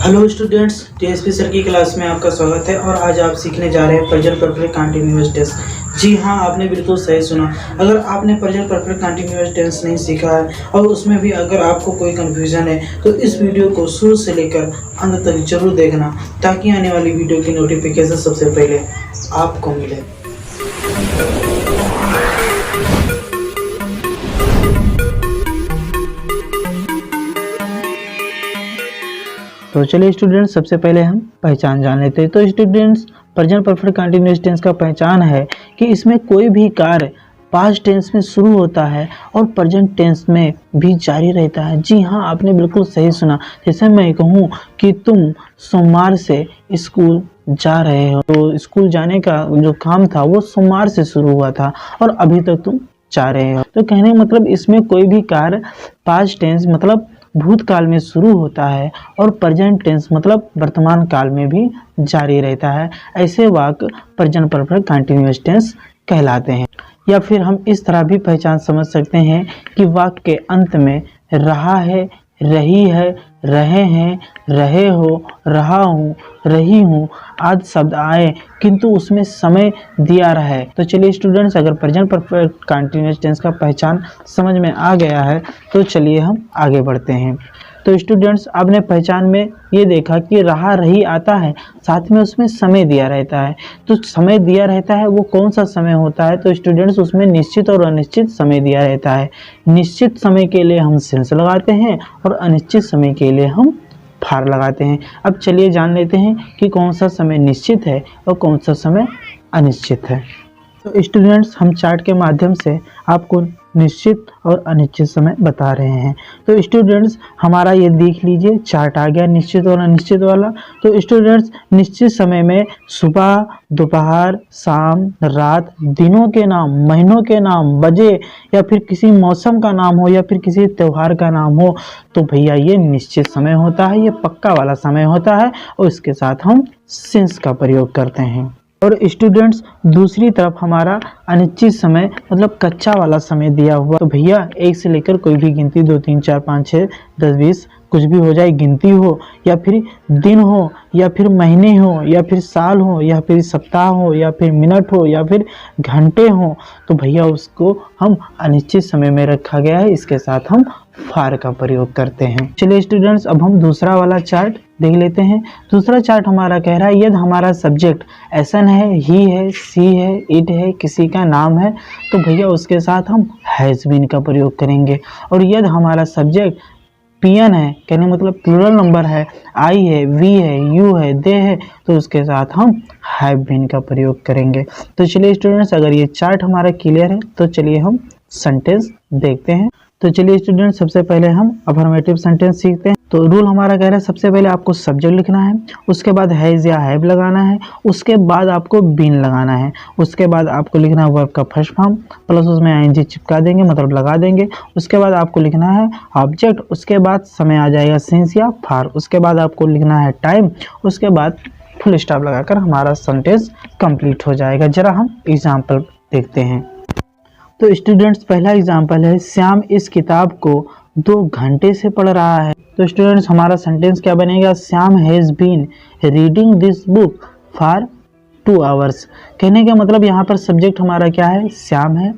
Hello students, TSP sir की class में आपका स्वागत है। और आज आप सीखने जा रहे हैं प्रेजेंट परफेक्ट कंटीन्यूअस टेंस। जी हाँ, आपने बिल्कुल सही सुना। अगर आपने प्रेजेंट परफेक्ट कंटीन्यूअस टेंस नहीं सीखा है और उसमें भी अगर आपको कोई कन्फ्यूजन है तो इस वीडियो को शुरू से लेकर अंत तक जरूर देखना, ताकि आने वाली वीडियो की नोटिफिकेशन सबसे पहले आपको मिले। तो चलिए स्टूडेंट्स, सबसे पहले हम पहचान जान लेते हैं। तो students, present perfect continuous tense का पहचान है कि इसमें कोई भी कार्य पास्ट टेंस में शुरू होता है और प्रेजेंट टेंस में भी जारी रहता है। जी हाँ, आपने बिल्कुल सही सुना। जैसे मैं कहूँ कि तुम सोमवार से स्कूल जा रहे हो, तो स्कूल जाने का जो काम था वो सोमवार से शुरू हुआ था और अभी तक तुम जा रहे हो। तो कहने का मतलब इसमें कोई भी कार्य पास्ट टेंस मतलब भूतकाल में शुरू होता है और प्रेजेंट टेंस मतलब वर्तमान काल में भी जारी रहता है। ऐसे वाक्य प्रेजेंट परफेक्ट कंटीन्यूअस टेंस कहलाते हैं। या फिर हम इस तरह भी पहचान समझ सकते हैं कि वाक्य के अंत में रहा है, रही है, रहे हैं, रहे हो, रहा हूँ, रही हूँ आदि शब्द आए किंतु उसमें समय दिया रहे। तो चलिए स्टूडेंट्स, अगर प्रेजेंट परफेक्ट कंटीन्यूअस टेंस का पहचान समझ में आ गया है तो चलिए हम आगे बढ़ते हैं। तो स्टूडेंट्स, आपने पहचान में ये देखा कि रहा रही आता है, साथ में उसमें समय दिया रहता है। तो समय दिया रहता है वो कौन सा समय होता है? तो स्टूडेंट्स, उसमें निश्चित और अनिश्चित समय दिया रहता है। निश्चित समय के लिए हम सिंस लगाते हैं और अनिश्चित समय के लिए हम फार लगाते हैं। अब चलिए जान लेते हैं कि कौन सा समय निश्चित है और कौन सा समय अनिश्चित है। तो स्टूडेंट्स, हम चार्ट के माध्यम से आपको निश्चित और अनिश्चित समय बता रहे हैं। तो स्टूडेंट्स, हमारा ये देख लीजिए चार्ट आ गया निश्चित और अनिश्चित वाला। तो स्टूडेंट्स, निश्चित समय में सुबह, दोपहर, शाम, रात, दिनों के नाम, महीनों के नाम, बजे या फिर किसी मौसम का नाम हो या फिर किसी त्यौहार का नाम हो, तो भैया ये निश्चित समय होता है, ये पक्का वाला समय होता है और इसके साथ हम सिंस का प्रयोग करते हैं। और स्टूडेंट्स, दूसरी तरफ हमारा अनिश्चित समय मतलब कच्चा वाला समय दिया हुआ। तो भैया एक से लेकर कोई भी गिनती 2 3 4 5 6 10 20 कुछ भी हो जाए, गिनती हो या फिर दिन हो या फिर महीने हो या फिर साल हो या फिर सप्ताह हो या फिर मिनट हो या फिर घंटे हो, तो भैया उसको हम अनिश्चित समय में रखा गया है, इसके साथ हम फार का प्रयोग करते हैं। चलिए स्टूडेंट्स, अब हम दूसरा वाला चार्ट देख लेते हैं। दूसरा चार्ट हमारा कह रहा है यदि हमारा सब्जेक्ट एसन है, ही है, सी है, इट है, किसी का नाम है, तो भैया उसके साथ हम हैज बीन का प्रयोग करेंगे। और यदि हमारा सब्जेक्ट पियन है, कहने मतलब प्लूरल नंबर है, आई है, वी है, यू है, दे है, तो उसके साथ हम हैव बीन का प्रयोग करेंगे। तो चलिए स्टूडेंट्स, अगर ये चार्ट हमारा क्लियर है तो चलिए हम सेंटेंस देखते हैं। तो चलिए स्टूडेंट, सबसे पहले हम अफर्मेटिव सेंटेंस सीखते हैं। तो रूल हमारा कह रहा है सबसे पहले आपको सब्जेक्ट लिखना है, उसके बाद हैज या हैव लगाना है, उसके बाद आपको बीन लगाना है, उसके बाद आपको लिखना है वर्ब का फर्स्ट फॉर्म प्लस उसमें आईएनजी चिपका देंगे मतलब लगा देंगे। उसके बाद आपको लिखना है ऑब्जेक्ट, उसके बाद समय आ जाएगा सिंस या फार, उसके बाद आपको लिखना है टाइम, उसके बाद फुल स्टॉप लगाकर हमारा सेंटेंस कंप्लीट हो जाएगा। जरा हम एग्जाम्पल देखते हैं। तो स्टूडेंट्स, पहला एग्जाम्पल है श्याम इस किताब को 2 घंटे से पढ़ रहा है। तो स्टूडेंट्स, हमारा सेंटेंस क्या बनेगा? Shyam has been reading this book for 2 hours. कहने का मतलब यहाँ पर सब्जेक्ट हमारा क्या है? श्याम है।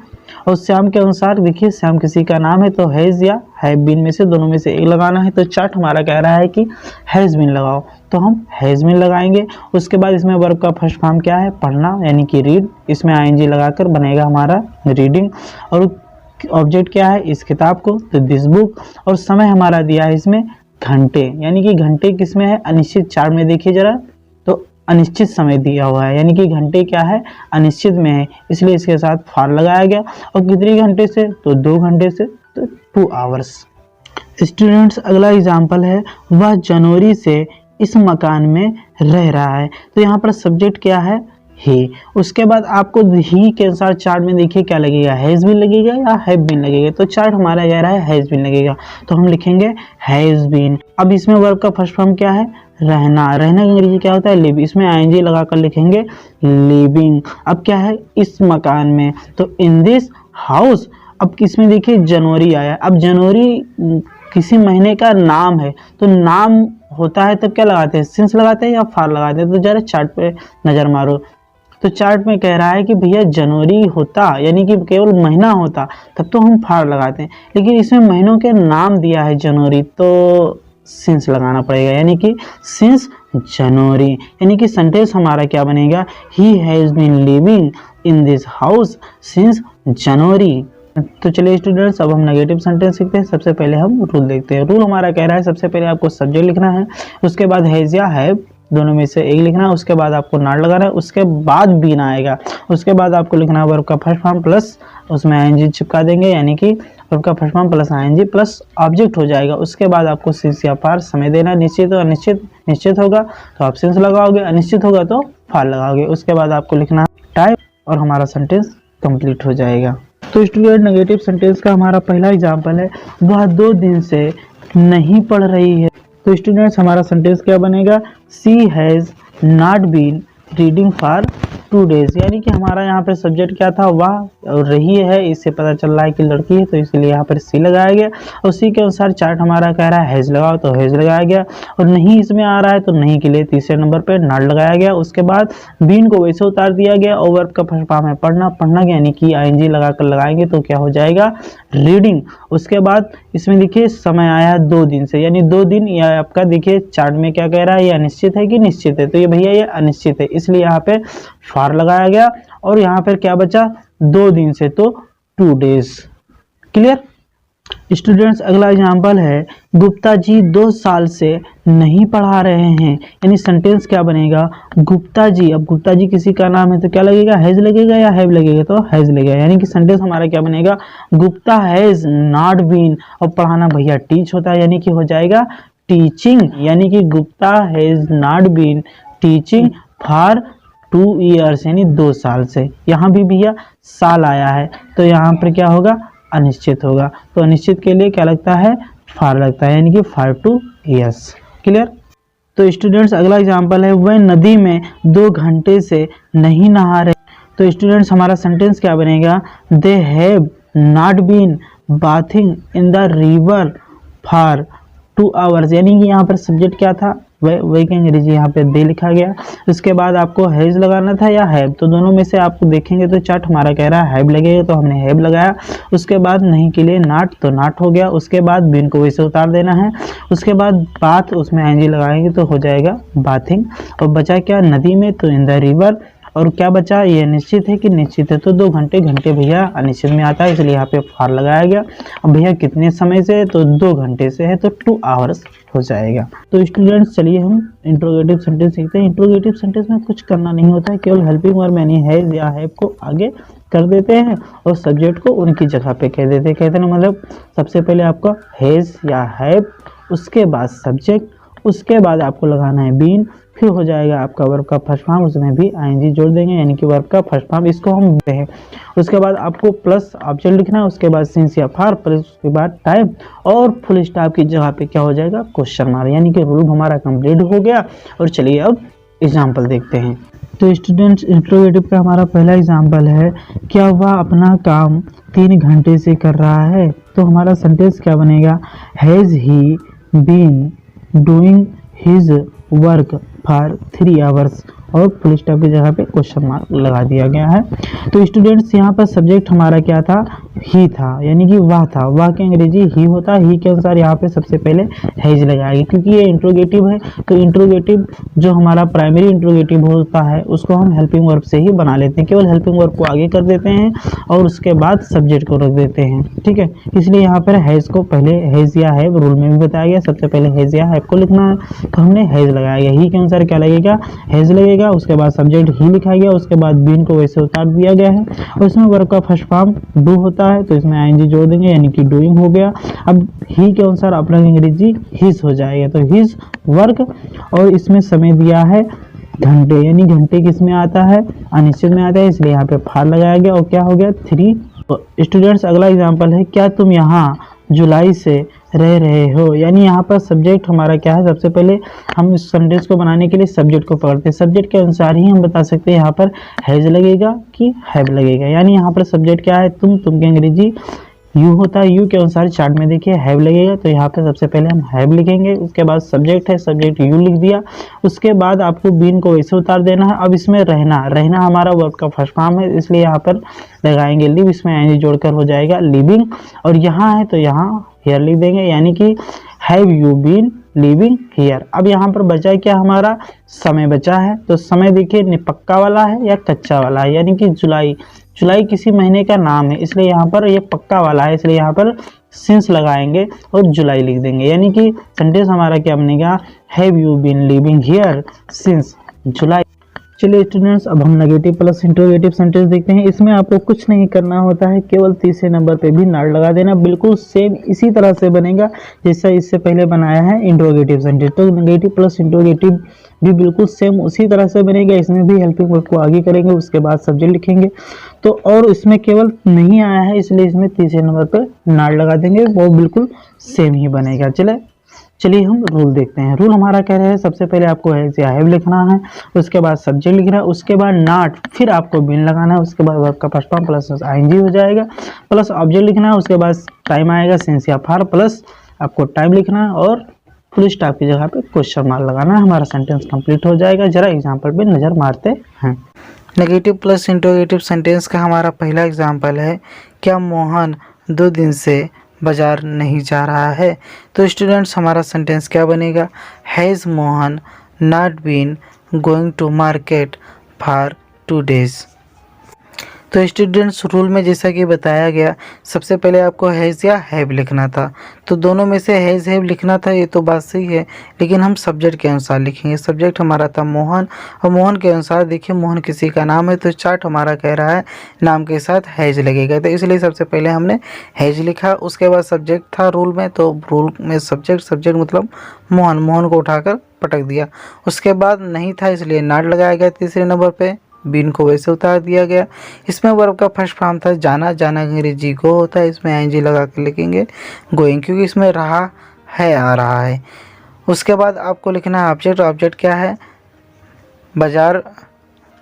और श्याम के अनुसार देखिए, श्याम किसी का नाम है तो हैज या हैव बीन में से दोनों में से एक लगाना है। तो चार्ट हमारा कह रहा है कि हैज बीन लगाओ, तो हम हैज बीन लगाएंगे। उसके बाद इसमें वर्ब का फर्स्ट फॉर्म क्या है? पढ़ना, यानी कि रीड, इसमें आईएनजी लगाकर बनेगा हमारा रीडिंग। और ऑब्जेक्ट क्या है? इस किताब को, तो दिस बुक। और समय हमारा दिया है इसमें घंटे, यानी कि घंटे किसमें है? अनिश्चित। चार्ट में देखिए जरा, तो अनिश्चित समय दिया हुआ है, यानी कि घंटे क्या है? अनिश्चित में है, इसलिए इसके साथ फार लगाया गया। और कितने घंटे से? तो 2 घंटे से, तो 2 आवर्स। स्टूडेंट्स, अगला एग्जाम्पल है वह जनवरी से इस मकान में रह रहा है। तो यहाँ पर सब्जेक्ट क्या है? ही। उसके बाद आपको ही के अनुसार चार्ट में देखिए क्या लगेगा? हैज बीन लगेगा या हैव बीन लगेगा? तो चार्ट हमारा कह रहा है हैज बीन लगेगा, तो हम लिखेंगे हैज बीन। अब इसमें वर्ब का फर्स्ट फॉर्म क्या है? रहना। रहना का अंग्रेजी क्या होता है? लिव। इसमें आईएनजी लगाकर लिखेंगे लिविंग। अब क्या है? इस मकान में, तो इन दिस हाउस। अब किसमें देखिए जनवरी आया। अब जनवरी किसी महीने का नाम है, तो नाम होता है तब क्या लगाते हैं, सिंस लगाते हैं या फार लगाते हैं। तो जरा चार्ट पे नज़र मारो, तो चार्ट में कह रहा है कि भैया जनवरी होता यानी कि केवल महीना होता तब तो हम फार लगाते हैं, लेकिन इसमें महीनों के नाम दिया है जनवरी, तो सिंस लगाना पड़ेगा, यानी कि सिंस जनवरी। यानी कि सेंटेंस हमारा क्या बनेगा, he has been living in this house since January. तो चलिए स्टूडेंट्स, अब हम नेगेटिव सेंटेंस सीखते हैं। सबसे पहले हम रूल देखते हैं। रूल हमारा कह रहा है सबसे पहले आपको सब्जेक्ट लिखना है, उसके बाद हैज़ या हैव दोनों में से एक लिखना है, उसके बाद आपको नॉट लगाना है, उसके बाद बीन आएगा, उसके बाद आपको लिखना है वर्ब का फर्स्ट फॉर्म प्लस उसमें आईएनजी चिपका देंगे, यानी कि वर्ब का first form plus ING plus object हो जाएगा। उसके बाद आपको सिंस या फार समय देना है, निश्चित और अनिश्चित। निश्चित होगा तो आप सिंस लगाओगे, अनिश्चित होगा तो फार लगाओगे। उसके बाद आपको लिखना है टाइप और हमारा सेंटेंस कंप्लीट हो जाएगा। तो स्टूडेंट, नेगेटिव सेंटेंस का हमारा पहला एग्जाम्पल है, वह 2 दिन से नहीं पढ़ रही है। तो स्टूडेंट्स, हमारा सेंटेंस क्या बनेगा, she has not been reading for 2 days। यानी कि हमारा यहाँ पर सब्जेक्ट क्या था, वह और रही है, इससे पता चल रहा है कि लड़की है, तो इसलिए यहाँ पर सी लगाया गया। और सी के अनुसार चार्ट हमारा कह रहा है हैज़ लगाओ, तो हैज़ लगाया गया। और नहीं इसमें आ रहा है तो नहीं के लिए तीसरे नंबर पे नॉट लगाया गया। उसके बाद बीन को वैसे उतार दिया गया और वर्ब का फर्स्ट फॉर्म है पढ़ना। पढ़ना यानी कि आईएनजी लगाकर लगाएंगे तो क्या हो जाएगा, रीडिंग। उसके बाद इसमें देखिए समय आया है 2 दिन से, यानी 2 दिन, या आपका देखिए चार्ट में क्या कह रहा है, ये अनिश्चित है कि निश्चित है, तो ये भैया ये अनिश्चित है, इसलिए यहाँ पे फार लगाया गया। और यहाँ पर क्या बचा, 2 दिन से, तो 2 days। क्लियर स्टूडेंट्स, अगला एग्जाम्पल है, गुप्ता जी 2 साल से नहीं पढ़ा रहे हैं। यानी सेंटेंस क्या बनेगा, गुप्ता जी। अब गुप्ता जी किसी का नाम है तो क्या लगेगा, हैज लगेगा या हैव लगेगा, तो हैज लगेगा। यानी कि सेंटेंस हमारा क्या बनेगा, गुप्ता हैज नॉट बीन, और पढ़ाना भैया टीच होता है, यानी कि हो जाएगा टीचिंग। यानी कि Gupta has not been teaching for 2 years, यानी 2 साल से। यहाँ भी भैया साल आया है तो यहाँ पर क्या होगा, अनिश्चित होगा। तो अनिश्चित के लिए क्या लगता है, फार लगता है, यानी कि फॉर 2 years। क्लियर। तो स्टूडेंट्स, अगला एग्जांपल है, वह नदी में 2 घंटे से नहीं नहा रहे। तो स्टूडेंट्स, हमारा सेंटेंस क्या बनेगा, they have not been bathing in the river for 2 hours। यानी कि यहाँ पर सब्जेक्ट क्या था, वही के अंग्रेजी यहाँ पे दे लिखा गया। उसके बाद आपको हैज लगाना था या हैव, तो दोनों में से आपको देखेंगे तो चार्ट हमारा कह रहा है हैव लगेगा, तो हमने हैव लगाया। उसके बाद नहीं के लिए नॉट, तो नॉट हो गया। उसके बाद बीन को वैसे उतार देना है। उसके बाद बाथ, उसमें आईएनजी लगाएंगे तो हो जाएगा बाथिंग। और बचा क्या, नदी में, तो इन द रिवर। और क्या बचा, ये निश्चित है कि निश्चित है, तो 2 घंटे, घंटे भैया अनिश्चित में आता है, इसलिए यहाँ पे फार लगाया गया। अब भैया कितने समय से, तो 2 घंटे से है, तो 2 hours हो जाएगा। तो स्टूडेंट्स, चलिए हम इंट्रोगेटिव सेंटेंस सीखते हैं। इंट्रोगेटिव सेंटेंस में कुछ करना नहीं होता है, केवल हेल्पिंग वर्ब यानी हैज या हैव को आगे कर देते हैं और सब्जेक्ट को उनकी जगह पे कह देते हैं। कहते हैं मतलब सबसे पहले आपका हैज या हैव, उसके बाद सब्जेक्ट, उसके बाद आपको लगाना है बीन, फिर हो जाएगा आपका वर्ब का फर्स्ट फॉर्म, उसमें भी आईएनजी जोड़ देंगे, यानी कि वर्ब का फर्स्ट फॉर्म, इसको हम हैं। उसके बाद आपको प्लस ऑब्जेक्ट लिखना है, उसके बाद सिंस या फार, प्लस उसके बाद टाइप, और फुल स्टॉप की जगह पे क्या हो जाएगा, क्वेश्चन मार्क। यानी कि रूल हमारा कंप्लीट हो गया। और चलिए अब एग्जाम्पल देखते हैं। तो स्टूडेंट्स, इंट्रोगेटिव का हमारा पहला एग्जाम्पल है, क्या वह अपना काम 3 घंटे से कर रहा है। तो हमारा सेंटेंस क्या बनेगा, has he been doing his work for 3 hours, और फुल स्टॉप की जगह पे क्वेश्चन मार्क लगा दिया गया है। तो स्टूडेंट्स, यहाँ पर सब्जेक्ट हमारा क्या था, ही था, यानी कि वह था। वह के अंग्रेजी ही होता है, ही के अनुसार यहाँ पे सबसे पहले हैज लगाएगी, क्योंकि ये इंट्रोगेटिव है। तो इंट्रोगेटिव जो हमारा प्राइमरी इंट्रोगेटिव होता है उसको हम हेल्पिंग वर्ब से ही बना लेते हैं, केवल हेल्पिंग वर्ब को आगे कर देते हैं और उसके बाद सब्जेक्ट को रख देते हैं। ठीक है, इसलिए यहाँ पर हैज को पहले हैज या हैव रूल में भी बताया गया, सबसे पहले हैज या हैव को लिखना है, तो हमने हैज लगाया गया। ही के अनुसार क्या लगेगा, हैज लगेगा। उसके बाद सब्जेक्ट ही लिखा गया, उसके बाद बीन को वैसे उतार दिया गया है, और इसमें वर्ब का फर्स्ट फॉर्म डू होता है, तो इसमें आईएनजी जोड़ देंगे, यानी कि डूइंग हो गया। अब ही के अनुसार अपना अंग्रेजी हिज हो जाएगा, तो हिज वर्क, और इसमें समय दिया है घंटे, यानी घंटे किस में आता है, अनिश्चित में आता है, इसलिए यहाँ पे फार लगाया गया। और क्या हो गया, 3। स्टूडेंट्स, अगला एग्जाम्पल है, क्या तुम यहाँ जुलाई से रह रहे हो। यानी यहाँ पर सब्जेक्ट हमारा क्या है, सबसे पहले हम इस सेंटेंस को बनाने के लिए सब्जेक्ट को पकड़ते हैं, सब्जेक्ट के अनुसार ही हम बता सकते हैं यहाँ पर हैज लगेगा कि हैव लगेगा। यानी यहाँ पर सब्जेक्ट क्या है, तुम के अंग्रेजी यू होता है, यू के अनुसार चार्ट में देखिए हैव लगेगा, तो यहाँ पे सबसे पहले हम हैव लिखेंगे। उसके बाद सब्जेक्ट है, सब्जेक्ट यू लिख दिया। उसके बाद आपको बीन को वैसे उतार देना है। अब इसमें रहना, रहना हमारा वर्ब का फर्स्ट फॉर्म है, इसलिए यहाँ पर लगाएंगे लिव, इसमें एनजी जोड़कर हो जाएगा लिविंग। और यहाँ है तो यहाँ हियर लिख देंगे, यानी कि have you been living here. अब यहाँ पर बचा क्या, हमारा समय बचा है। तो समय देखिए पक्का वाला है या कच्चा वाला है, यानी कि जुलाई। जुलाई किसी महीने का नाम है, इसलिए यहाँ पर ये पक्का वाला है, इसलिए यहाँ पर सिंस लगाएंगे और जुलाई लिख देंगे। यानी कि सेंटेंस हमारा क्या बनेगा, have you been living here since July. चलिए स्टूडेंट्स, अब हम नेगेटिव प्लस इंट्रोगेटिव सेंटेंस देखते हैं। इसमें आपको कुछ नहीं करना होता है, केवल तीसरे नंबर पे भी नॉट लगा देना। बिल्कुल सेम इसी तरह से बनेगा जैसा इससे पहले बनाया है इंट्रोगेटिव सेंटेंस। तो नेगेटिव प्लस इंट्रोगेटिव भी बिल्कुल सेम उसी तरह से बनेगा। इसमें भी हेल्पिंग वर्ब को आगे करेंगे, उसके बाद सब्जेक्ट लिखेंगे। तो और इसमें केवल नहीं आया है, इसलिए इसमें तीसरे नंबर पर नॉट लगा देंगे, वो बिल्कुल सेम ही बनेगा। चलिए हम रूल देखते हैं। रूल हमारा कह रहे हैं सबसे पहले आपको हैज या हैव लिखना है, उसके बाद सब्जेक्ट लिखना है, उसके बाद नॉट, फिर आपको बीन लगाना है, उसके बाद वर्ब का फर्स्ट फॉर्म प्लस आईएनजी हो जाएगा, प्लस ऑब्जेक्ट लिखना है, उसके बाद टाइम आएगा सिंस या फॉर, प्लस आपको टाइम लिखना है और फुल स्टॉप की जगह पे क्वेश्चन मार्क लगाना है। हमारा सेंटेंस कंप्लीट हो जाएगा। जरा एग्जाम्पल पे नजर मारते हैं। नेगेटिव प्लस इंट्रोगेटिव सेंटेंस का हमारा पहला एग्जाम्पल है, क्या मोहन 2 दिन से बाजार नहीं जा रहा है। तो स्टूडेंट्स हमारा सेंटेंस क्या बनेगा, has Mohan not been going to market for 2 days। तो स्टूडेंट्स रूल में जैसा कि बताया गया, सबसे पहले आपको हैज़ या हैव लिखना था। तो दोनों में से हैज़ हैव लिखना था, ये तो बात सही है, लेकिन हम सब्जेक्ट के अनुसार लिखेंगे। सब्जेक्ट हमारा था मोहन, और मोहन के अनुसार देखिए मोहन किसी का नाम है, तो चार्ट हमारा कह रहा है नाम के साथ हैज़ लगेगा, तो इसलिए सबसे पहले हमने हैज़ लिखा। उसके बाद सब्जेक्ट था रूल में, तो रूल में सब्जेक्ट मतलब मोहन, मोहन को उठाकर पटक दिया। उसके बाद नहीं था, इसलिए नॉट लगाया गया तीसरे नंबर पर, बीन को वैसे उतार दिया गया। इसमें वर्ब का फर्स्ट फॉर्म था जाना, जाना अंग्रेजी गो होता है, इसमें एनजी लगा कर लिखेंगे गोइंग, क्योंकि इसमें रहा है आ रहा है। उसके बाद आपको लिखना है ऑब्जेक्ट। ऑब्जेक्ट क्या है, बाजार,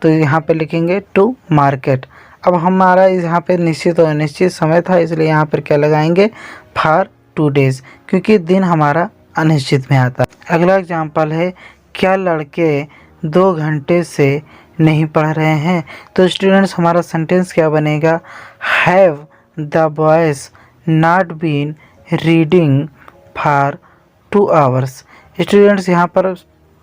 तो यहाँ पे लिखेंगे टू मार्केट। अब हमारा यहाँ पे निश्चित और अनिश्चित समय था, इसलिए यहाँ पर क्या लगाएंगे, फॉर 2 days, क्योंकि दिन हमारा अनिश्चित में आता है। अगला एग्जाम्पल है, क्या लड़के 2 घंटे से नहीं पढ़ रहे हैं। तो स्टूडेंट्स हमारा सेंटेंस क्या बनेगा, have the boys not been reading for 2 hours। Students यहाँ पर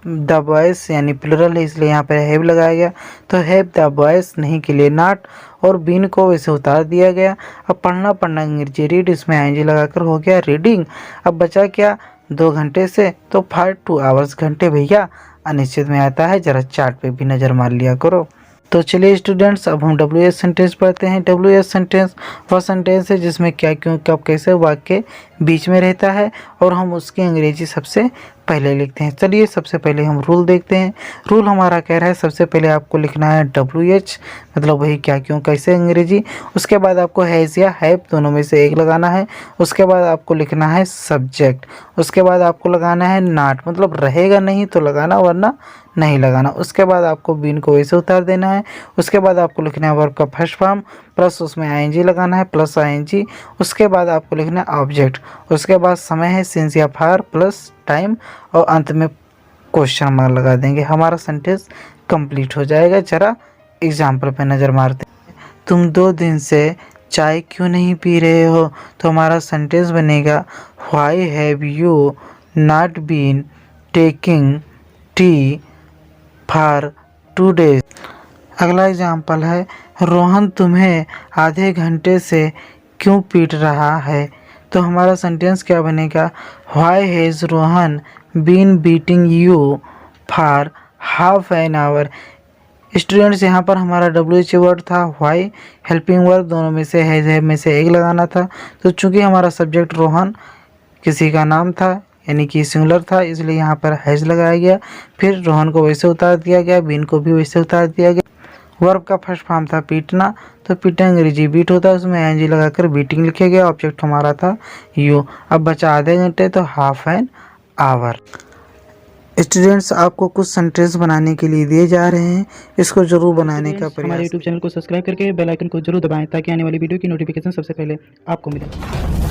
द बॉयज यानी प्लूरल है, इसलिए यहाँ पर हैव लगाया गया। तो हैव द बॉयज नहीं के लिए नॉट, और बीन को वैसे उतार दिया गया। अब पढ़ना अंग्रेजी रीड, इसमें आईएनजी लगाकर हो गया रीडिंग। अब बचा क्या, 2 घंटे से, तो फॉर 2 hours, घंटे भैया अनिश्चित में आता है, जरा चार्ट पे भी नज़र मार लिया करो। तो चलिए स्टूडेंट्स, अब हम WH सेंटेंस पढ़ते हैं। WH सेंटेंस वह सेंटेंस है जिसमें क्या, क्यों, कब, कैसे वाक्य बीच में रहता है, और हम उसकी अंग्रेजी सबसे पहले लिखते हैं। चलिए सबसे पहले हम रूल देखते हैं। रूल हमारा कह रहा है सबसे पहले आपको लिखना है WH, मतलब वही क्या, क्यों, कैसे अंग्रेजी। उसके बाद आपको हैज़ या हैव दोनों में से एक लगाना है। उसके बाद आपको लिखना है सब्जेक्ट। उसके बाद आपको लगाना है नॉट, मतलब रहेगा नहीं तो लगाना, वरना नहीं लगाना। उसके बाद आपको बीन को वैसे उतार देना है। उसके बाद आपको लिखना है वर्ब का फर्स्ट फॉर्म, प्लस उसमें आईएनजी लगाना है, प्लस आईएनजी। उसके बाद आपको लिखना है ऑब्जेक्ट। उसके बाद समय है सिंस या फॉर, प्लस टाइम, और अंत में क्वेश्चन मार्क लगा देंगे। हमारा सेंटेंस कंप्लीट हो जाएगा। जरा एग्जाम्पल पे नज़र मारते हैं। तुम 2 दिन से चाय क्यों नहीं पी रहे हो। तो हमारा सेंटेंस बनेगा, why have you not been taking tea for 2 days। अगला एग्जाम्पल है, रोहन तुम्हें आधे घंटे से क्यों पीट रहा है। तो हमारा सेंटेंस क्या बनेगा, why has Rohan been beating you for half an hour. Students यहाँ पर हमारा WH वर्ड था, व्हाई, हेल्पिंग वर्ब दोनों में से हैज़ हैव में से एक लगाना था। तो चूंकि हमारा सब्जेक्ट रोहन किसी का नाम था, यानी कि सिंगुलर था, इसलिए यहाँ पर हैज़ लगाया गया। फिर रोहन को वैसे उतार दिया गया, बीन को भी वैसे उतार दिया गया। वर्ब का फर्स्ट फॉर्म था पीटना, तो पीटना अंग्रेजी बीट होता है, उसमें एनजी लगाकर बीटिंग लिखा गया। ऑब्जेक्ट हमारा था यू। अब बचा आधे घंटे, तो हाफ एन आवर। स्टूडेंट्स आपको कुछ सेंटेंस बनाने के लिए दिए जा रहे हैं, इसको जरूर बनाने का प्रयास। हमारे YouTube चैनल को सब्सक्राइब करके बेल आइकन को जरूर दबाएं ताकि आने वाली वीडियो की नोटिफिकेशन सबसे पहले आपको मिले।